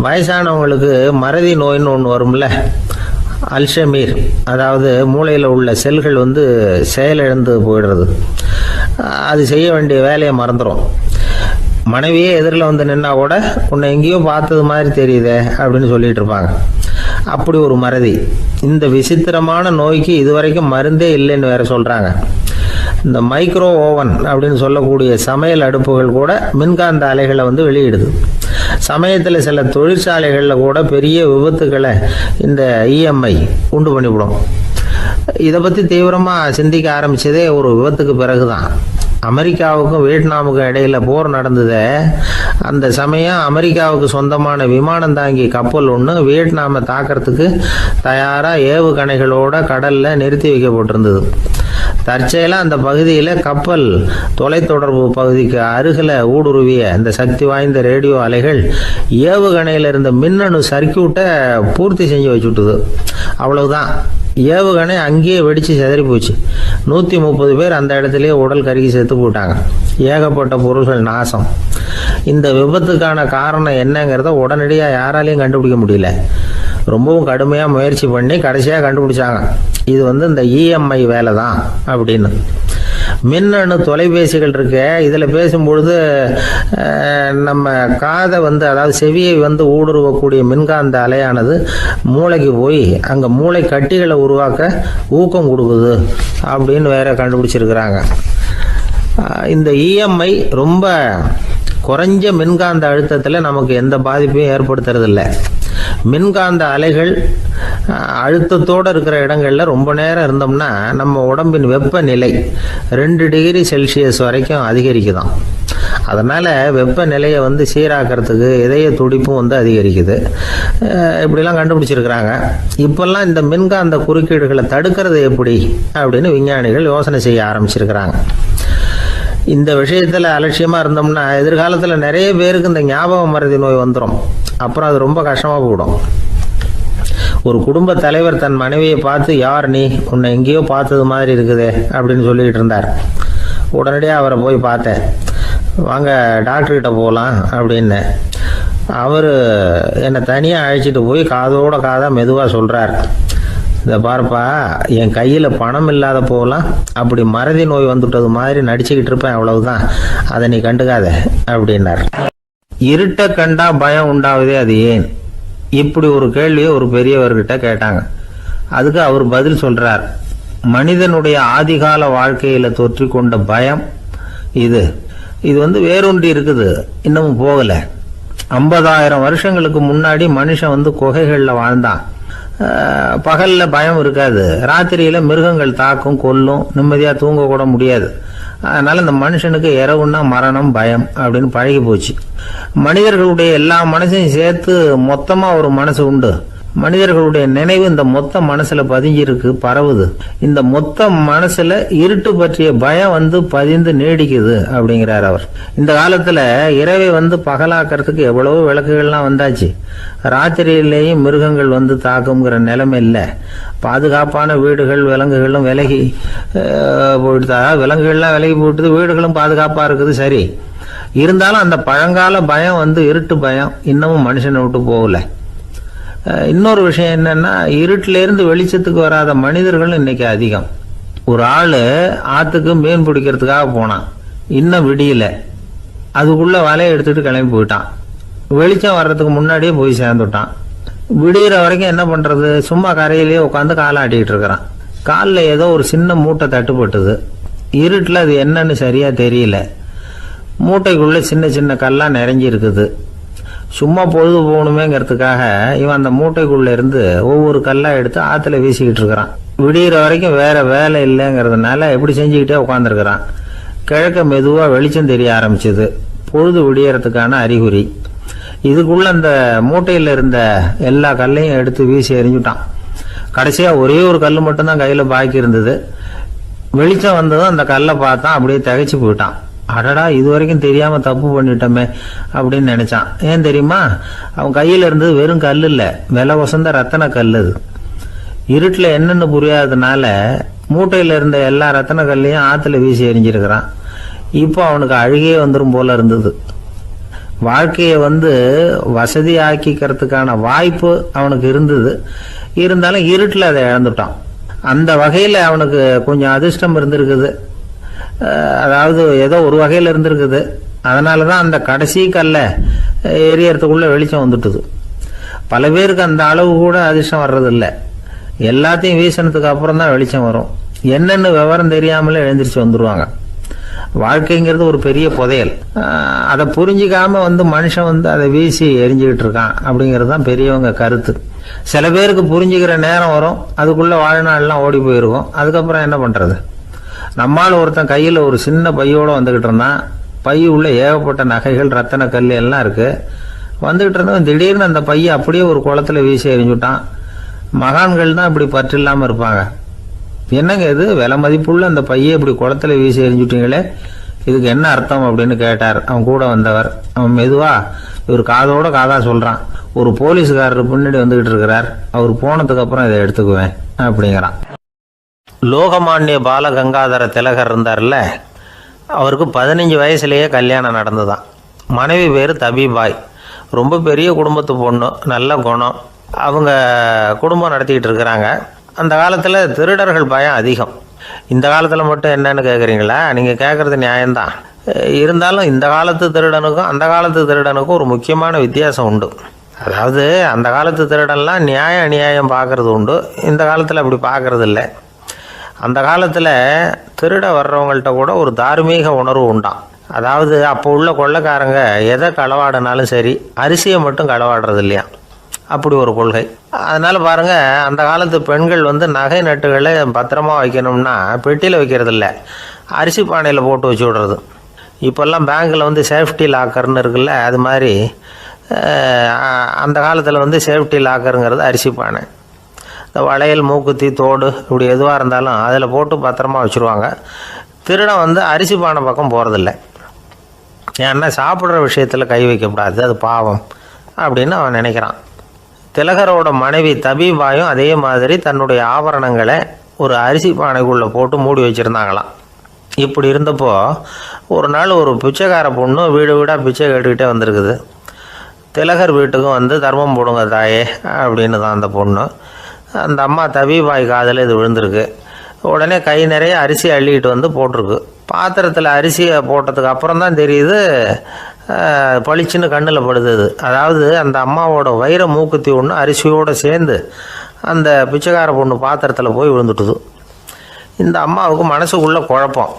Speaker 1: வயசானவங்களுக்கு மறதி நோயின்னு ஒன்று வரும்ல, அல்ஷமீர், அதாவது மூளையில் உள்ள செல்கள் வந்து செயலிழந்து போயிடுறது. அது செய்ய வேண்டிய வேலையை மறந்துடும். மனைவியே எதிரில் வந்து நின்னா கூட உன்னை எங்கேயோ பார்த்தது மாதிரி தெரியுதே அப்படின்னு சொல்லிட்டு இருப்பாங்க. அப்படி ஒரு மறதி. இந்த விசித்திரமான நோய்க்கு இதுவரைக்கும் மருந்தே இல்லைன்னு வேற சொல்கிறாங்க. இந்த மைக்ரோ ஓவன் அப்படின்னு சொல்லக்கூடிய சமையல் அடுப்புகள் கூட மின்காந்த அலைகளை வந்து வெளியிடுது. சமயத்தில் சில தொழிற்சாலைகளில் கூட பெரிய விபத்துக்களை இந்த இஎம்ஐ உண்டு பண்ணிவிடும். இதை பற்றி தீவிரமாக சிந்திக்க ஆரம்பித்ததே ஒரு விபத்துக்கு பிறகு தான். அமெரிக்காவுக்கும் வியட்நாமுக்கும் இடையில் போர் நடந்தது. அந்த சமயம் அமெரிக்காவுக்கு சொந்தமான விமானம் தாங்கி கப்பல் ஒன்று வியட்நாமை தாக்கிறதுக்கு தயாராக ஏவுகணைகளோட கடலில் நிறுத்தி வைக்கப்பட்டிருந்தது. தற்செயலாக அந்த பகுதியில் கப்பல் தொலைத்தொடர்பு பகுதிக்கு அருகில் ஊடுருவிய இந்த சக்தி வாய்ந்த ரேடியோ அலைகள் ஏவுகணையில் இருந்த மின்னணு சர்க்கியூட்டை பூர்த்தி செஞ்சு வச்சுட்டுது. அவ்வளவுதான், ஏவுகணை அங்கேயே வெடித்து சிதறி போச்சு. 130 பேர் அந்த இடத்துலயே உடல் கருகி செத்து போட்டாங்க. ஏகப்பட்ட பொருள்கள் நாசம். இந்த விபத்துக்கான காரணம் என்னங்கிறத உடனடியாக யாராலையும் கண்டுபிடிக்க முடியல. ரொம்பவும் கடுமையாக முயற்சி பண்ணி கடைசியாக கண்டுபிடிச்சாங்க, இது வந்து இந்த இஎம்ஐ வேலை தான் அப்படின்னு. மின்னணு தொலைபேசிகள் இருக்கு, இதில் பேசும்பொழுது நம்ம காதை வந்து அதாவது செவியை வந்து ஊடுருவக்கூடிய மின்காந்த அலையானது மூளைக்கு போய் அங்கே மூளை கட்டிகளை உருவாக்க ஊக்கம் கொடுக்குது அப்படின்னு வேற கண்டுபிடிச்சிருக்கிறாங்க. இந்த இஎம்ஐ ரொம்ப குறைஞ்ச மின்காந்த அழுத்தத்தில் நமக்கு எந்த பாதிப்பையும் ஏற்படுத்துறதில்ல. மின்காந்த அலைகள் அழுத்தத்தோடு இருக்கிற இடங்களில் ரொம்ப நேரம் இருந்தோம்னா நம்ம உடம்பின் வெப்பநிலை 2 டிகிரி செல்சியஸ் வரைக்கும் அதிகரிக்குதாம். அதனால் வெப்பநிலையை சீராக்கிறதுக்கு இதய துடிப்பும் அதிகரிக்குது. இப்படிலாம் கண்டுபிடிச்சிருக்கிறாங்க. இப்போல்லாம் இந்த மின்காந்த குறுக்கீடுகளை தடுக்கிறது எப்படி அப்படின்னு விஞ்ஞானிகள் யோசனை செய்ய ஆரம்பிச்சிருக்கிறாங்க. இந்த விஷயத்தில் அலட்சியமாக இருந்தோம்னா எதிர்காலத்தில் நிறைய பேருக்கு இந்த ஞாபக மறதி நோய் வந்துடும். அப்புறம் அது ரொம்ப கஷ்டமாக போயிடும். ஒரு குடும்ப தலைவர் தன் மனைவியை பார்த்து, யார் நீ, உன்னை எங்கேயோ பார்த்தது மாதிரி இருக்குதே அப்படின்னு சொல்லிக்கிட்டு இருந்தார். உடனடியாக அவரை போய் பார்த்தேன். வாங்க டாக்டர்கிட்ட போகலாம் அப்படின்னு. அவர் என்னை தனியாக அழைச்சிட்டு போய் காதோட காதாக மெதுவாக சொல்கிறார், இதை பார்ப்பா, என் கையில் பணம் இல்லாத போகலாம் அப்படி மறதி நோய் வந்துட்டது மாதிரி நடிச்சுக்கிட்டு இருப்பேன், அவ்வளவுதான், அதை நீ கண்டுக்காத அப்படின்னார். இருட்ட கண்டா பயம் உண்டாவதே, அது ஏன்? இப்படி ஒரு கேள்வியை ஒரு பெரியவர்கிட்ட கேட்டாங்க. அதுக்கு அவர் பதில் சொல்றார், மனிதனுடைய ஆதிகால வாழ்க்கையில தொற்றி கொண்ட பயம் இது வேரூன்றி இருக்குது, இன்னமும் போகல. 50,000 வருஷங்களுக்கு முன்னாடி மனுஷன் குகைகளில் வாழ்ந்தான். பகல்ல பயம் இருக்காது, ராத்திரியில மிருகங்கள் தாக்கும், கொல்லும், நிம்மதியா தூங்க கூட முடியாது. அதனால இந்த மனுஷனுக்கு இரவுன்னா மரணம், பயம் அப்படின்னு பழகி போச்சு. மனிதர்களுடைய எல்லா மனசையும் சேர்த்து மொத்தமா ஒரு மனசு உண்டு. மனிதர்களுடைய நினைவு இந்த மொத்த மனசுல பதிஞ்சிருக்கு, பரவுது. இந்த மொத்த மனசுல இருட்டு பற்றிய பயம் பதிந்து நீடிக்குது அப்படிங்கிறார் அவர். இந்த காலத்துல இரவை பகலாக்கிறதுக்கு எவ்வளவோ விளக்குகள்லாம் வந்தாச்சு. ராத்திரியிலேயும் மிருகங்கள் தாக்குங்கிற நிலைமை இல்லை. பாதுகாப்பான வீடுகள், விலங்குகளும் விலகி போயிட்டு, விலங்குகள்லாம் விலகி போயிட்டு, வீடுகளும் பாதுகாப்பா இருக்குது. சரி, இருந்தாலும் அந்த பழங்கால பயம் இருட்டு பயம் இன்னமும் மனுஷனை விட்டு போகல. இன்னொரு விஷயம் என்னன்னா, இருட்டிலேருந்து வெளிச்சத்துக்கு வராத மனிதர்கள் இன்னைக்கு அதிகம். ஒரு ஆளு ஆத்துக்கு மீன் பிடிக்கிறதுக்காக போனான், இன்னும் விடியல. அதுக்குள்ள வலையை எடுத்துட்டு கிளம்பி போயிட்டான். வெளிச்சம் வர்றதுக்கு முன்னாடியே போய் சேர்ந்துட்டான். விடிகிற வரைக்கும் என்ன பண்றது, சும்மா கரையிலேயே உட்காந்து காலாட்டிக்கிட்டு இருக்கிறான். காலில் ஏதோ ஒரு சின்ன மூட்டை தட்டுப்பட்டுது. இருட்டில் அது என்னன்னு சரியா தெரியல. மூட்டைக்குள்ள சின்ன சின்ன கல்லா நிறைஞ்சி இருக்குது. சும்மா பொழுது போகணுமேங்கிறதுக்காக இவன் அந்த மூட்டைக்குள்ள இருந்து ஒவ்வொரு கல்லா எடுத்து ஆத்துல வீசிக்கிட்டு இருக்கிறான். விடிகிற வரைக்கும் வேற வேலை இல்லைங்கிறதுனால எப்படி செஞ்சுக்கிட்டே உட்காந்துருக்கிறான். கிழக்க மெதுவா வெளிச்சம் தெரிய ஆரம்பிச்சது. பொழுது விடியறதுக்கான அறிகுறி. இதுக்குள்ள அந்த மூட்டையில இருந்த எல்லா கல்லையும் எடுத்து வீசி எறிஞ்சுட்டான். கடைசியா ஒரே ஒரு கல் மட்டும்தான் கையில பாக்கி இருந்தது. வெளிச்சம் வந்ததும் அந்த கல்லை பார்த்தான், அப்படியே திகைச்சு போயிட்டான். அடடா, இது வரைக்கும் தெரியாம தப்பு பண்ணிட்டோமே அப்படின்னு நினைச்சான். ஏன் தெரியுமா, அவன் கையில இருந்தது வெறும் கல் இல்ல, விலை வசந்த ரத்தன கல். அது இருட்டுல என்னன்னு புரியாததுனால மூட்டையில இருந்த எல்லா ரத்தன கல்லையும் ஆத்துல வீசி எறிஞ்சிருக்கிறான். இப்போ அவனுக்கு அழுகையே வந்துடும் போல இருந்தது. வாழ்க்கையை வசதி ஆக்கிக்கிறதுக்கான வாய்ப்பு அவனுக்கு இருந்தது. இருந்தாலும் இருட்டில் அதை இழந்துட்டான். அந்த வகையில் அவனுக்கு கொஞ்சம் அதிர்ஷ்டம் இருந்திருக்குது. அதாவது ஏதோ ஒரு வகையில் இருந்திருக்குது. அதனால தான் அந்த கடைசி கல்லை எரியறதுக்குள்ள வெளிச்சம் வந்துட்டுது. பல பேருக்கு அந்த அளவு கூட அதிர்ஷ்டம் வர்றதில்லை. எல்லாத்தையும் வீசினதுக்கு அப்புறம் தான் வெளிச்சம் வரும். என்னென்னு விவரம் தெரியாமலே எழுந்திரிச்சு வந்துடுவாங்க. வாழ்க்கைங்கிறது ஒரு பெரிய புதையல். அதை புரிஞ்சிக்காம மனுஷன் அதை வீசி எரிஞ்சுக்கிட்டு இருக்கான் அப்படிங்கிறது தான் பெரியவங்க கருத்து. சில பேருக்கு புரிஞ்சுக்கிற நேரம் வரும், அதுக்குள்ள வாழ்நாள்லாம் ஓடி போயிருக்கும். அதுக்கப்புறம் என்ன பண்றது? நம்மால் ஒருத்தன் கையில் ஒரு சின்ன பையோட வந்துகிட்டு இருந்தான். பை உள்ள ஏகப்பட்ட நகைகள், ரத்தன கல் எல்லாம் இருக்கு. வந்துகிட்டு இருந்தவன் திடீர்னு அந்த பையை அப்படியே ஒரு குளத்துல வீசி எறிஞ்சுட்டான். மகான்கள் தான் இப்படி பற்று இல்லாம இருப்பாங்க. என்னங்க இது, விலை மதிப்புள்ள அந்த பையை இப்படி குளத்துல வீசி எறிஞ்சுட்டீங்களே, இதுக்கு என்ன அர்த்தம் அப்படின்னு கேட்டார் அவன் கூட வந்தவர். அவன் மெதுவா இவர் காதோட காதா சொல்றான், ஒரு போலீஸ்காரர் பின்னாடி வந்துகிட்டு இருக்கிறார், அவர் போனதுக்கு அப்புறம் இதை எடுத்துக்குவேன் அப்படிங்கிறான். லோகமானிய பால கங்காதர திலகர் இருந்தார்ல, அவருக்கு 15 வயசுலேயே கல்யாணம் நடந்துதான். மனைவி பேர் தபிபாய். ரொம்ப பெரிய குடும்பத்து பொண்ணு, நல்ல குணம். அவங்க குடும்பம் நடத்திக்கிட்டு இருக்கிறாங்க. அந்த காலத்தில் திருடர்கள் பயம் அதிகம். இந்த காலத்தில் மட்டும் என்னன்னு கேட்குறீங்களா? நீங்கள் கேட்குறது நியாயம்தான். இருந்தாலும் இந்த காலத்து திருடனுக்கும் அந்த காலத்து திருடனுக்கும் ஒரு முக்கியமான வித்தியாசம் உண்டு. அதாவது அந்த காலத்து திருடன்லாம் நியாயம் அநியாயம் பார்க்கறது உண்டு, இந்த காலத்தில் அப்படி பார்க்கறது இல்லை. அந்த காலத்தில் திருட வர்றவங்கள்ட்ட கூட ஒரு தார்மீக உணர்வு உண்டாம். அதாவது அப்போ உள்ள கொள்ளைக்காரங்க எதை களவாடினாலும் சரி, அரிசியை மட்டும் களவாடுறது இல்லையா, அப்படி ஒரு கொள்கை. அதனால் பாருங்கள், அந்த காலத்து பெண்கள் நகை நட்டுகளை பத்திரமா வைக்கணும்னா பெட்டியில் வைக்கிறது இல்லை, அரிசி பானையில் போட்டு வச்சு விடுறது. இப்போல்லாம் பேங்க்கில் சேஃப்டி லாக்கர்னு இருக்குல்ல, அது மாதிரி அந்த காலத்தில் சேஃப்டி லாக்கருங்கிறது அரிசி பானை. இந்த வளையல், மூக்குத்தி, தோடு இப்படி எதுவாக இருந்தாலும் அதில் போட்டு பத்திரமா வச்சுருவாங்க. திருடன் அரிசி பானை பக்கம் போகிறதில்ல. ஏன்னா சாப்பிட்ற விஷயத்தில் கை வைக்கக்கூடாது, அது பாவம் அப்படின்னு அவன் நினைக்கிறான். திலகரோட மனைவி தபீபாயும் அதே மாதிரி தன்னுடைய ஆபரணங்களை ஒரு அரிசி பானைக்குள்ளே போட்டு மூடி வச்சுருந்தாங்களாம். இப்படி இருந்தப்போ ஒரு நாள் ஒரு பிச்சைக்கார பொண்ணு வீடு வீடாக பிச்சை கேட்டுக்கிட்டே வந்திருக்குது. திலகர் வீட்டுக்கும் தர்மம் போடுங்க தாயே அப்படின்னு தான் அந்த பொண்ணு. அந்த அம்மா தபீபாய் காதில் இது விழுந்திருக்கு. உடனே கை நிறைய அரிசி அள்ளிக்கிட்டு போட்டிருக்கு. பாத்திரத்தில் அரிசியை போட்டதுக்கு அப்புறம் தான் தெரியுது, பளிச்சுன்னு கண்ணில் படுது. அதாவது அந்த அம்மாவோட வைர மூக்குத்தி ஒன்று அரிசியோடு சேர்ந்து அந்த பிச்சைக்கார பொண்ணு பாத்திரத்தில் போய் விழுந்துட்டுது. இந்த அம்மாவுக்கு மனசுக்குள்ளே குழப்பம்,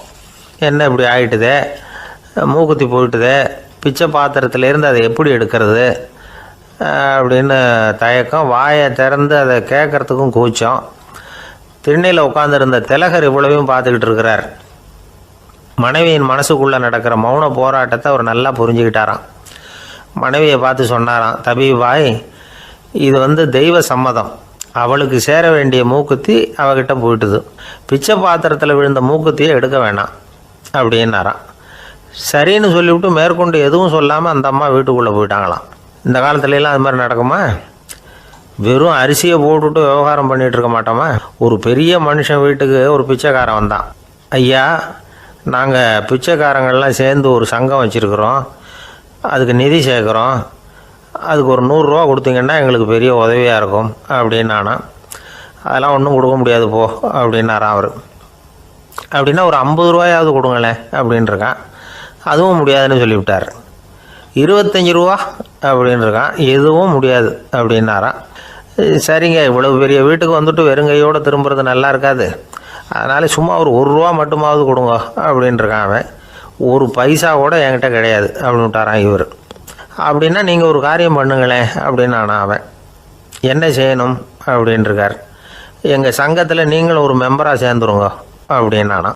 Speaker 1: என்ன இப்படி ஆகிட்டுதே, மூக்குத்தி போயிட்டுதே, பிச்சை பாத்திரத்துலேருந்து அதை எப்படி எடுக்கிறது அப்படின்னு தயக்கம். வாயை திறந்து அதை கேட்குறதுக்கும் கூச்சம். திண்ணையில் உட்காந்துருந்த திலகர் இவ்வளவையும் பார்த்துக்கிட்டு இருக்கிறார். மனைவியின் மனசுக்குள்ளே நடக்கிற மௌன போராட்டத்தை அவர் நல்லா புரிஞ்சுக்கிட்டாராம். மனைவியை பார்த்து சொன்னாராம், தபீபாய், இது தெய்வ சம்மதம், அவளுக்கு சேர வேண்டிய மூக்குத்தி அவகிட்ட போயிட்டுது, பிச்சை பாத்திரத்தில் விழுந்த மூக்குத்தியை எடுக்க வேணாம் அப்படின்னாராம். சரின்னு சொல்லிவிட்டு மேற்கொண்டு எதுவும் சொல்லாமல் அந்த அம்மா வீட்டுக்குள்ளே போயிட்டாங்களாம். இந்த காலத்துலலாம் அது மாதிரி நடக்குமா? வெறும் அரிசியை போட்டுவிட்டு விவகாரம் பண்ணிகிட்டு இருக்க மாட்டோமா? ஒரு பெரிய மனுஷன் வீட்டுக்கு ஒரு பிச்சைக்காரன் வந்தான். ஐயா, நாங்கள் பிச்சைக்காரங்கள்லாம் சேர்ந்து ஒரு சங்கம் வச்சுருக்குறோம், அதுக்கு நிதி சேர்க்குறோம், அதுக்கு ஒரு 100 ரூபா கொடுத்தீங்கன்னா எங்களுக்கு பெரிய உதவியாக இருக்கும் அப்படின்னானா. அதெல்லாம் ஒன்றும் கொடுக்க முடியாது போ அப்படின்னாரான் அவர். அப்படின்னா ஒரு 50 ரூபாயாவது கொடுங்களேன் அப்படின்ட்டுருக்கான். அதுவும் முடியாதுன்னு சொல்லிவிட்டார். 25 ரூபா அப்படின்ட்டுருக்கான். எதுவும் முடியாது அப்படின்னாரான். சரிங்க, இவ்வளவு பெரிய வீட்டுக்கு வெறுங்கையோடு திரும்புறது நல்லா இருக்காது, அதனால் சும்மா ஒரு 1 ரூபா மட்டுமாவது கொடுங்க அப்படின்ட்டுருக்கான் அவன். ஒரு பைசா கூட என்கிட்ட கிடையாது அப்படின்ட்டாரான் இவர். அப்படின்னா நீங்கள் ஒரு காரியம் பண்ணுங்களேன் அப்படின்னானா அவன். என்ன செய்யணும் அப்படின்ட்டுருக்கார். எங்கள் சங்கத்தில் நீங்களும் ஒரு மெம்பராக சேர்ந்துருங்க அப்படின்னானா.